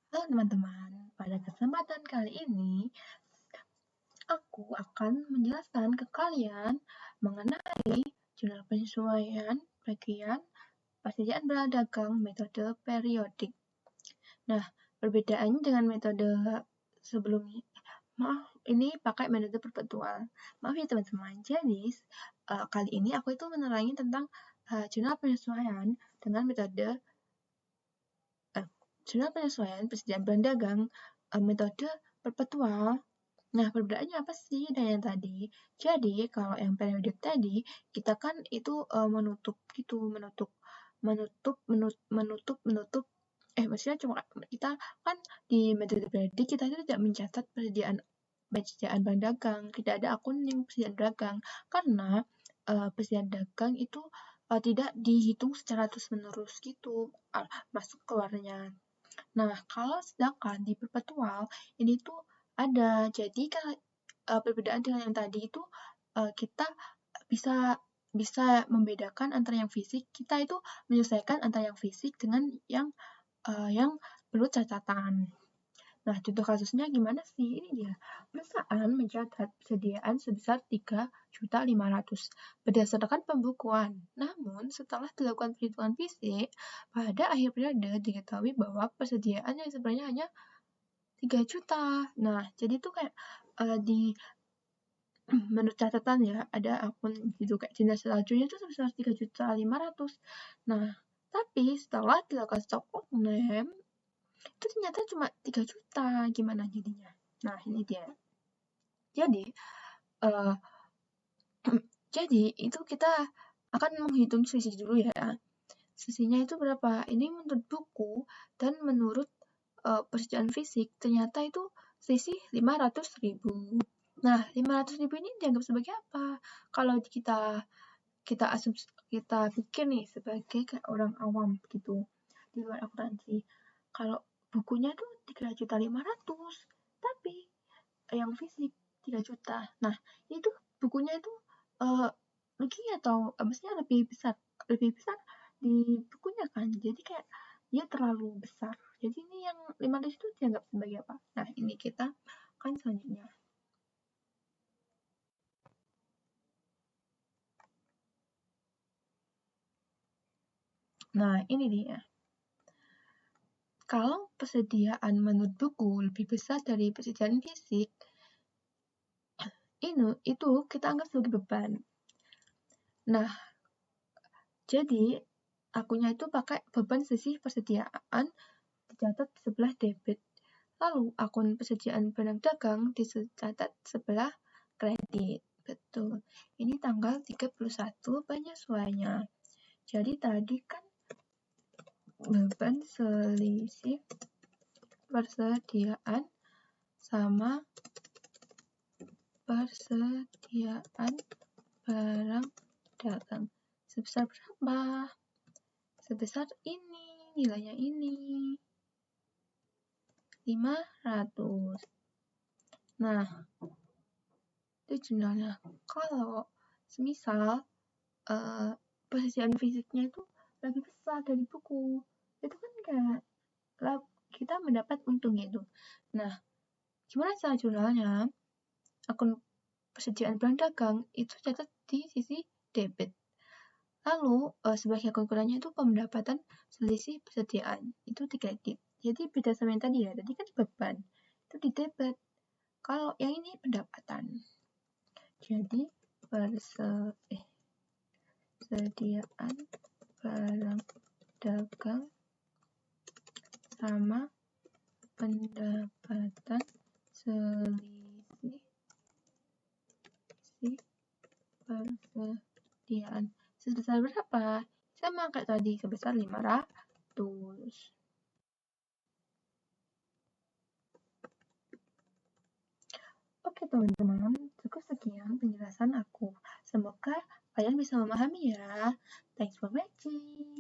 Halo teman-teman, pada kesempatan kali ini aku akan menjelaskan ke kalian mengenai jurnal penyesuaian bagian persediaan barang dagang metode periodik. Nah, perbedaannya dengan metode sebelumnya, ini pakai metode perpetual. Maaf ya teman-teman, jadi kali ini aku itu menerangi tentang jurnal penyesuaian dengan metode jurnal penyesuaian persediaan barang dagang metode perpetual. Nah, perbedaannya apa sih dengan yang tadi? Jadi, kalau yang periodik tadi, kita kan itu menutup gitu, maksudnya cuma kita kan di metode periodik kita itu tidak mencatat persediaan barang dagang, tidak ada akuning persediaan dagang, karena persediaan dagang itu tidak dihitung secara terus-menerus gitu, masuk keluarnya. Nah, kalau sedangkan di perpetual ini tuh ada. Jadi kan perbedaan dengan yang tadi itu kita bisa bisa membedakan antara yang fisik, kita itu menyelesaikan antara yang fisik dengan yang perlu catatan. Nah, contoh kasusnya gimana sih? Ini dia. Perusahaan mencatat persediaan sebesar 3.500.000 berdasarkan pembukuan. Namun, setelah dilakukan perhitungan fisik, pada akhir periode diketahui bahwa persediaan yang sebenarnya hanya 3 juta. Nah, jadi tuh kayak di menurut catatan ya, ada akun gitu kayak jenis saljunya tuh sebesar 3.500.000. Nah, tapi setelah dilakukan stok name itu ternyata cuma 3 juta. Gimana jadinya? Nah, ini dia. Jadi, uh, jadi itu kita akan menghitung selisih dulu ya. Selisihnya itu berapa? Ini menurut buku dan menurut persediaan fisik ternyata itu selisih 500.000. Nah, 500.000 ini dianggap sebagai apa? Kalau kita asumsi, kita pikir nih sebagai kayak orang awam gitu di luar akuntansi. Kalau bukunya tuh 3.500.000, tapi yang fisik 3 juta. Nah, itu bukunya itu rugi atau maksudnya lebih besar di bukunya kan. Jadi kayak dia terlalu besar. Jadi ini yang 500 itu dianggap sebagai apa? Nah, ini kita kan selanjutnya. Nah, ini dia. Kalau persediaan menurut buku lebih besar dari persediaan fisik, itu kita anggap sebagai beban. Nah, jadi akunya itu pakai beban selisih persediaan dicatat sebelah debit. Lalu akun persediaan barang dagang dicatat sebelah kredit. Betul. Ini tanggal 31 penyesuaiannya. Jadi tadi kan beban selisih persediaan sama persediaan barang dagang. Sebesar berapa? Sebesar ini, nilainya ini. 500. Nah, itu jurnalnya. Kalau semisal persediaan fisiknya itu lebih besar dari buku, itu kan kayak kita mendapat untung gitu. Nah, gimana cara jurnalnya? Akun persediaan barang dagang itu catat di sisi debit. Lalu sebagai akun kurangnya itu pendapatan selisih persediaan itu di kredit. Jadi beda sama yang tadi ya. Tadi kan beban itu di debit. Kalau yang ini pendapatan. Jadi persediaan barang dagang sama pendapatan selisih persediaan sebesar berapa? Sama kayak tadi sebesar 500. Oke teman-teman, cukup sekian penjelasan aku. Semoga kalian bisa memahami ya. Thanks for watching.